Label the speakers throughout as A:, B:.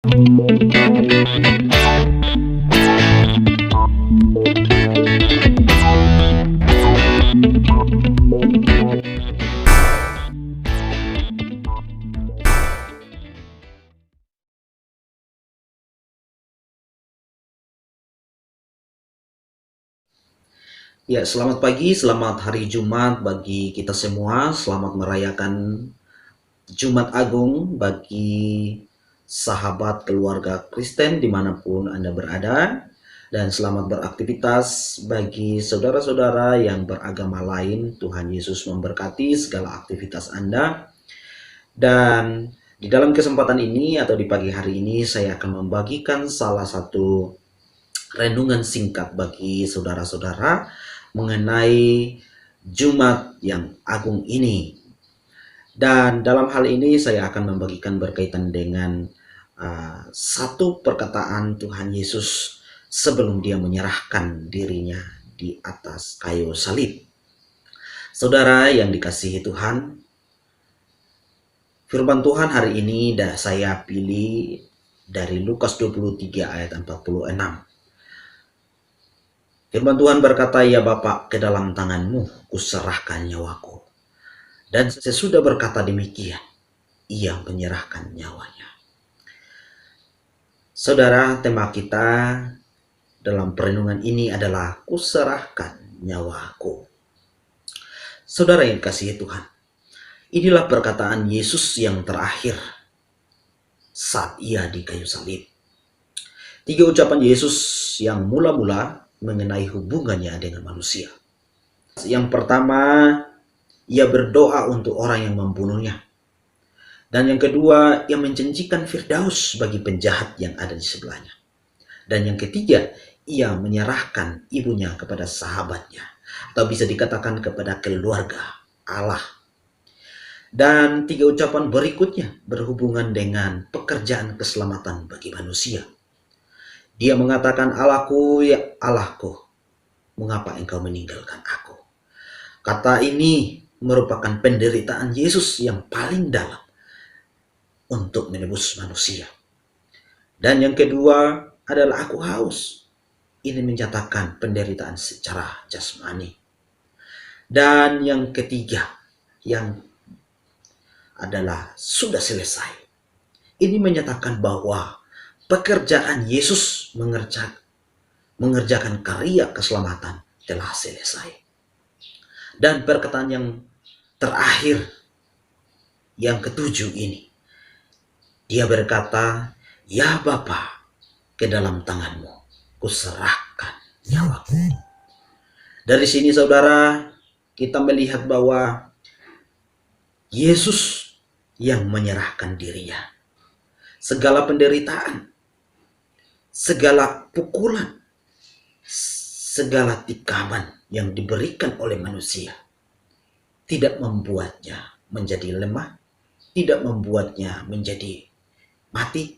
A: Ya, selamat pagi, selamat hari Jumat bagi kita semua. Selamat merayakan Jumat Agung bagi sahabat keluarga Kristen dimanapun Anda berada. Dan selamat beraktivitas bagi saudara-saudara yang beragama lain. Tuhan Yesus memberkati segala aktivitas Anda. Dan di dalam kesempatan ini atau di pagi hari ini saya akan membagikan salah satu renungan singkat bagi saudara-saudara mengenai Jumat yang agung ini. Dan dalam hal ini saya akan membagikan berkaitan dengan satu perkataan Tuhan Yesus sebelum dia menyerahkan dirinya di atas kayu salib. Saudara yang dikasihi Tuhan, firman Tuhan hari ini saya pilih dari Lukas 23 ayat 46. Firman Tuhan berkata, "Ya Bapa, ke dalam tanganmu kuserahkan nyawaku." Dan sesudah berkata demikian, ia menyerahkan nyawanya. Saudara, tema kita dalam perenungan ini adalah kuserahkan nyawaku. Saudara yang dikasihi Tuhan, inilah perkataan Yesus yang terakhir saat ia di kayu salib. 3 ucapan Yesus yang mula-mula mengenai hubungannya dengan manusia. Yang pertama, ia berdoa untuk orang yang membunuhnya. Dan yang kedua, ia menjanjikan Firdaus bagi penjahat yang ada di sebelahnya. Dan yang ketiga, ia menyerahkan ibunya kepada sahabatnya, atau bisa dikatakan kepada keluarga Allah. Dan 3 ucapan berikutnya berhubungan dengan pekerjaan keselamatan bagi manusia. Dia mengatakan, "Allahku, ya Allahku, mengapa engkau meninggalkan aku?" Kata ini merupakan penderitaan Yesus yang paling dalam untuk menebus manusia. Dan yang kedua adalah aku haus. Ini menyatakan penderitaan secara jasmani. Dan yang ketiga yang adalah sudah selesai. Ini menyatakan bahwa pekerjaan Yesus mengerjakan karya keselamatan telah selesai. Dan perkataan yang terakhir, yang ketujuh ini, dia berkata, "Ya Bapa, ke dalam tanganmu kuserahkan nyawaku." Dari sini saudara, kita melihat bahwa Yesus yang menyerahkan dirinya. Segala penderitaan, segala pukulan, segala tikaman yang diberikan oleh manusia tidak membuatnya menjadi lemah, tidak membuatnya menjadi mati.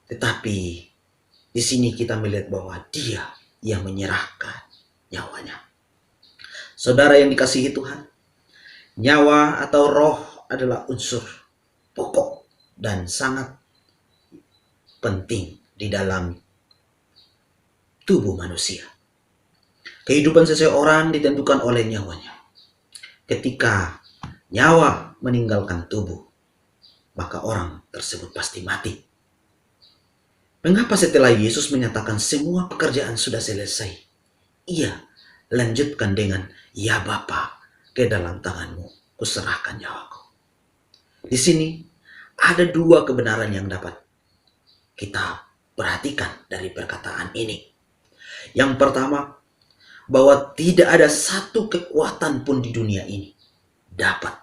A: Tetapi di sini kita melihat bahwa dia yang menyerahkan nyawanya. Saudara yang dikasihi Tuhan, nyawa atau roh adalah unsur pokok dan sangat penting di dalam tubuh manusia. Kehidupan seseorang ditentukan oleh nyawanya. Ketika nyawa meninggalkan tubuh, maka orang tersebut pasti mati. Mengapa setelah Yesus menyatakan semua pekerjaan sudah selesai, ia lanjutkan dengan, "Ya Bapa, ke dalam tanganmu kuserahkan nyawaku." Di sini ada 2 kebenaran yang dapat kita perhatikan dari perkataan ini. Yang pertama, bahwa tidak ada satu kekuatan pun di dunia ini dapat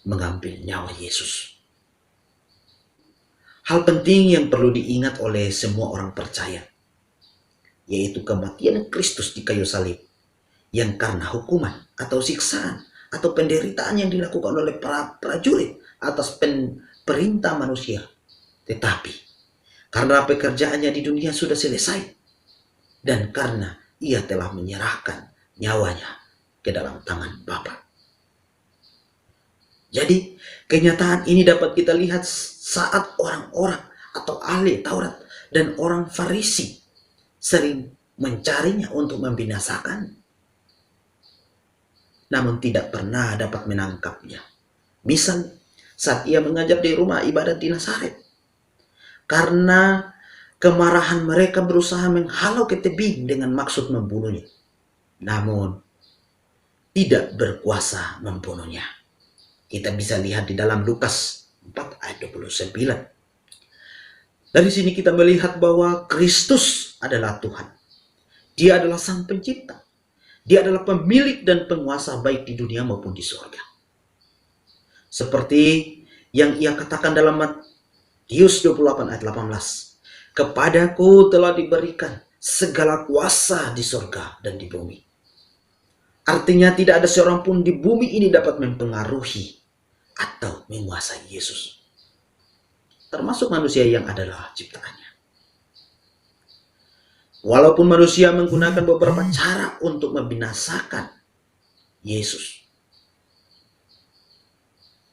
A: mengambil nyawa Yesus. Hal penting yang perlu diingat oleh semua orang percaya, yaitu kematian Kristus di kayu salib, yang karena hukuman atau siksaan atau penderitaan yang dilakukan oleh para prajurit atas perintah manusia. Tetapi karena pekerjaannya di dunia sudah selesai, dan karena ia telah menyerahkan nyawanya ke dalam tangan Bapa. Jadi kenyataan ini dapat kita lihat saat orang-orang atau ahli Taurat dan orang Farisi sering mencarinya untuk membinasakan, namun tidak pernah dapat menangkapnya. Misal saat ia mengajar di rumah ibadat di Nazaret, karena kemarahan mereka berusaha menghalau ke tebing dengan maksud membunuhnya, namun tidak berkuasa membunuhnya. Kita bisa lihat di dalam Lukas 4 ayat 29. Dari sini kita melihat bahwa Kristus adalah Tuhan. Dia adalah Sang Pencipta. Dia adalah pemilik dan penguasa baik di dunia maupun di surga. Seperti yang ia katakan dalam Matius 28 ayat 18. Kepadaku telah diberikan segala kuasa di surga dan di bumi. Artinya tidak ada seorang pun di bumi ini dapat mempengaruhi atau menguasai Yesus, termasuk manusia yang adalah ciptaannya. Walaupun manusia menggunakan beberapa cara untuk membinasakan Yesus,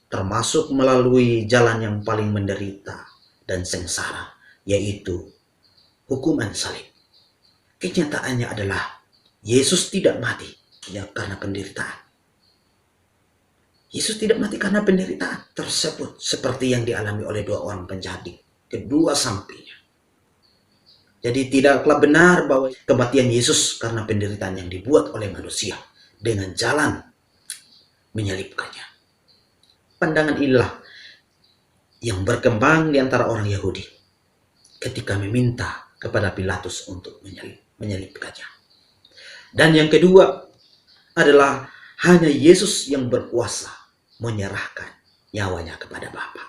A: termasuk melalui jalan yang paling menderita dan sengsara, yaitu hukuman salib. Kenyataannya adalah Yesus tidak mati karena penderitaan. Yesus tidak mati karena penderitaan tersebut seperti yang dialami oleh dua orang penjahat di kedua sampingnya. Jadi tidaklah benar bahwa kematian Yesus karena penderitaan yang dibuat oleh manusia dengan jalan menyalibkannya. Pandangan inilah yang berkembang di antara orang Yahudi ketika meminta kepada Pilatus untuk menyalibkannya. Dan yang kedua adalah hanya Yesus yang berkuasa menyerahkan nyawanya kepada Bapa.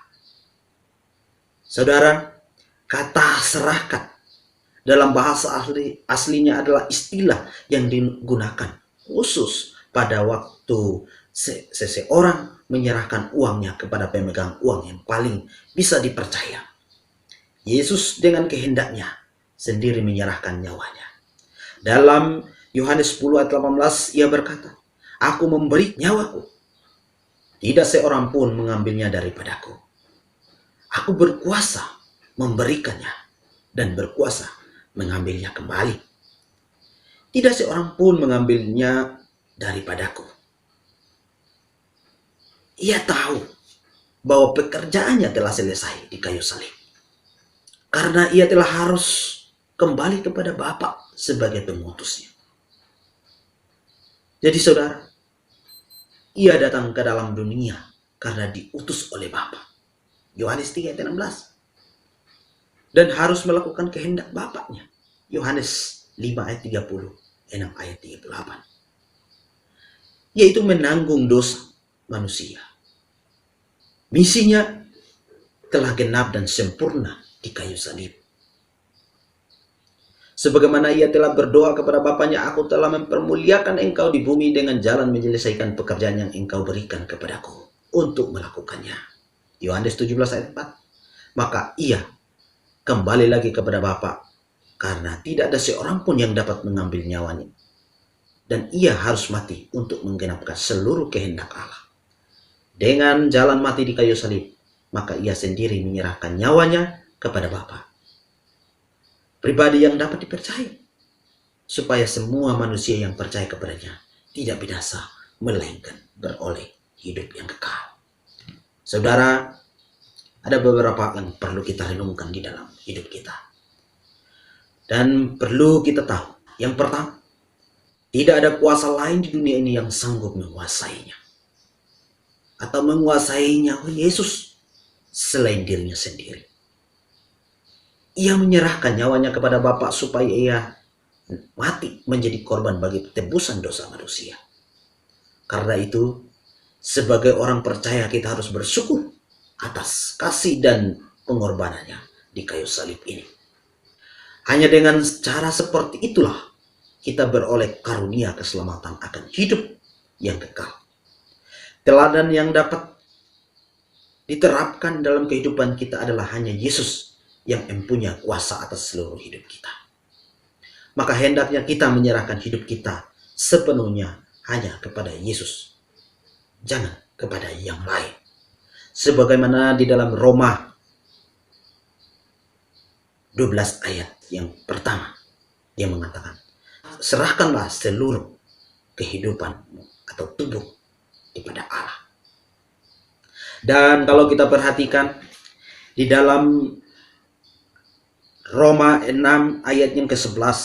A: Saudara, kata serahkan dalam bahasa aslinya adalah istilah yang digunakan khusus pada waktu seseorang menyerahkan uangnya kepada pemegang uang yang paling bisa dipercaya. Yesus dengan kehendaknya sendiri menyerahkan nyawanya. Dalam Yohanes 10 ayat 18 ia berkata, Aku memberi nyawaku, tidak seorang pun mengambilnya daripadaku. Aku berkuasa memberikannya dan berkuasa mengambilnya kembali. Tidak seorang pun mengambilnya daripadaku. Ia tahu bahwa pekerjaannya telah selesai di kayu salib, karena ia telah harus kembali kepada Bapa sebagai pengutusnya. Jadi saudara, ia datang ke dalam dunia karena diutus oleh Bapa. Yohanes 3 ayat 16. Dan harus melakukan kehendak Bapaknya. Yohanes 5 ayat 30, 6 ayat 38. Yaitu menanggung dosa manusia. Misinya telah genap dan sempurna di kayu salib. Sebagaimana ia telah berdoa kepada Bapaknya, Aku telah mempermuliakan engkau di bumi dengan jalan menyelesaikan pekerjaan yang engkau berikan kepadaku untuk melakukannya. Yohanes 17 ayat 4. Maka ia kembali lagi kepada Bapa karena tidak ada seorang pun yang dapat mengambil nyawanya. Dan ia harus mati untuk menggenapkan seluruh kehendak Allah. Dengan jalan mati di kayu salib, maka ia sendiri menyerahkan nyawanya kepada Bapa. Pribadi yang dapat dipercaya, supaya semua manusia yang percaya kepadanya tidak binasa, melainkan beroleh hidup yang kekal. Saudara, ada beberapa yang perlu kita renungkan di dalam hidup kita. Dan perlu kita tahu, yang pertama, tidak ada kuasa lain di dunia ini yang sanggup menguasainya. Atau menguasai nyawa Yesus selain dirinya sendiri. Ia menyerahkan nyawanya kepada Bapa supaya ia mati menjadi korban bagi tebusan dosa manusia. Karena itu, sebagai orang percaya kita harus bersyukur atas kasih dan pengorbanannya di kayu salib ini. Hanya dengan cara seperti itulah kita beroleh karunia keselamatan akan hidup yang kekal. Teladan yang dapat diterapkan dalam kehidupan kita adalah hanya Yesus yang mempunyai kuasa atas seluruh hidup kita. Maka hendaknya kita menyerahkan hidup kita sepenuhnya hanya kepada Yesus. Jangan kepada yang lain. Sebagaimana di dalam Roma 12 ayat yang pertama. Dia mengatakan, serahkanlah seluruh kehidupanmu atau tubuh kepada Allah. Dan kalau kita perhatikan di dalam Roma 6 ayat yang ke-11,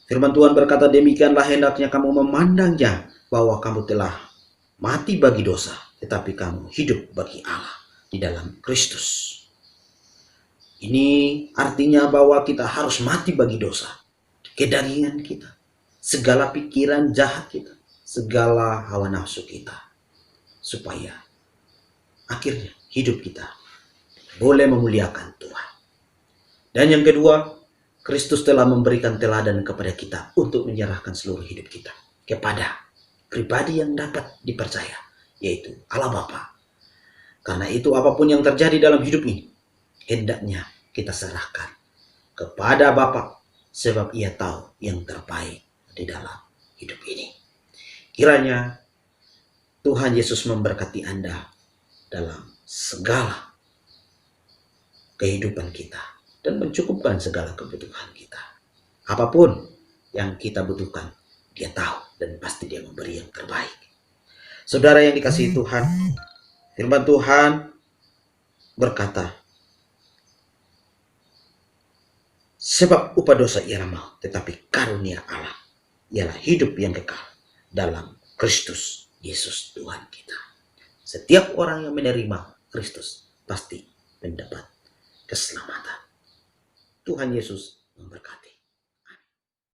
A: firman Tuhan berkata, demikianlah hendaknya kamu memandangnya, bahwa kamu telah mati bagi dosa, tetapi kamu hidup bagi Allah di dalam Kristus. Ini artinya bahwa kita harus mati bagi dosa, kedagingan kita, segala pikiran jahat kita, segala hawa nafsu kita, supaya akhirnya hidup kita boleh memuliakan Tuhan. Dan yang kedua, Kristus telah memberikan teladan kepada kita untuk menyerahkan seluruh hidup kita kepada pribadi yang dapat dipercaya, yaitu Allah Bapa. Karena itu apapun yang terjadi dalam hidup ini, hendaknya kita serahkan kepada Bapa, sebab Ia tahu yang terbaik di dalam hidup ini. Kiranya Tuhan Yesus memberkati Anda dalam segala kehidupan kita dan mencukupkan segala kebutuhan kita. Apapun yang kita butuhkan, Dia tahu dan pasti Dia memberi yang terbaik. Saudara yang dikasihi Tuhan, firman Tuhan berkata, sebab upah dosa ialah maut, tetapi karunia Allah ialah hidup yang kekal dalam Kristus Yesus Tuhan kita. Setiap orang yang menerima Kristus pasti mendapat keselamatan. Tuhan Yesus memberkati.